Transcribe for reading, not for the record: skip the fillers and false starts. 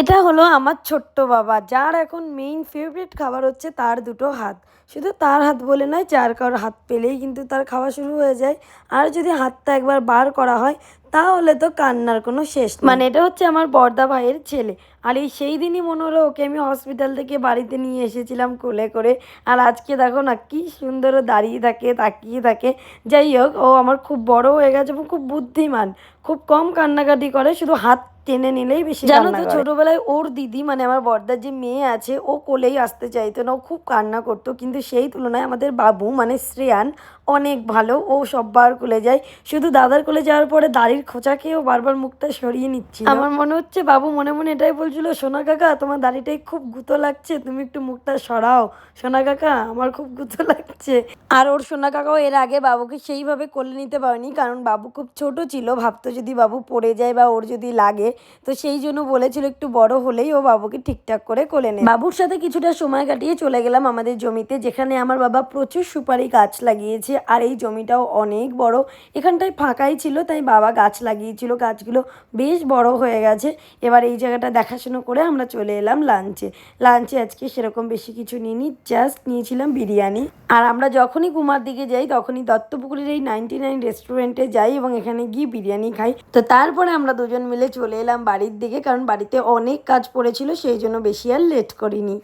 এটা হলো আমার ছোট্ট বাবা, যার এখন মেইন ফেভারিট খাবার হচ্ছে তার দুটো হাত। শুধু তার হাত বলে নয়, যার কারোর হাত পেলেই কিন্তু তার খাওয়া শুরু হয়ে যায়। আর যদি হাতটা একবার বার করা হয় তাহলে তো কান্নার কোনো শেষ নেই। মানে এটা হচ্ছে আমার বড়দা ভাইয়ের ছেলে। আর এই সেই দিনই মনে হলো ওকে আমি হসপিটাল থেকে বাড়িতে নিয়ে এসেছিলাম কোলে করে। আর আজকে দেখো না কি সুন্দর ও দাঁড়িয়ে থাকে, তাকিয়ে থাকে। যাই হোক, ও আমার খুব বড় হয়ে গেছে এবং খুব বুদ্ধিমান। খুব কম কান্নাকাটি করে, শুধু হাত টেনে নিলেই বেশি জানো তো। ছোটবেলায় ওর দিদি মানে আমার বড়দার যে মেয়ে আছে, ও কোলেই আসতে চাইতো না, ও খুব কান্না করতো। কিন্তু সেই তুলনায় আমাদের বাবু মানে শ্রেয়ান অনেক ভালো, ও সববার কোলে যায়। শুধু দাদার কোলে যাওয়ার পরে দাড়ির খোঁচাকেও বারবার মুখটা সরিয়ে নিচ্ছিল। আমার মনে হচ্ছে বাবু মনে মনে এটাই বলছিল, সোনা কাকা তোমার দাড়িটাই খুব গুঁতো লাগছে, তুমি একটু মুখটা সরাও সোনা কাকা, আমার খুব গুঁতো লাগছে। আর ওর সোনা কাকাও এর আগে বাবুকে সেইভাবে কোলে নিতে পারেনি, কারণ বাবু খুব ছোট ছিল, ভাবতো যদি বাবু পড়ে যায় বা ওর যদি লাগে, তো সেই জন্য বলেছিল একটু বড় হলেই ও বাবুকে ঠিকঠাক করে কোলে নেয়। বাবুর সাথে কিছুটা সময় কাটিয়ে চলে গেলাম আমাদের জমিতে, যেখানে আমার বাবা প্রচুর সুপারি গাছ লাগিয়েছে। আর এই জমিটাও অনেক বড়, এখানটায় ফাঁকাই ছিল, তাই বাবা গাছ লাগিয়েছিল, গাছগুলো বেশ বড় হয়ে গেছে। এবার এই জায়গাটা দেখাশুনো করে আমরা চলে এলাম লাঞ্চে আজকে সেরকম বেশি কিছু নিইনি, জাস্ট নিয়েছিলাম বিরিয়ানি। আর আমরা যখনই কুমার দিকে যাই তখনই দত্তপুকুরের এই 99 রেস্টুরেন্টে যাই এবং এখানে গিয়ে বিরিয়ানি খাই। তো তারপরে আমরা দুজন মিলে চলে এলাম বাড়ির দিকে, কারণ বাড়িতে অনেক কাজ পড়েছিল, সেই জন্য বেশি আর লেট করিনি।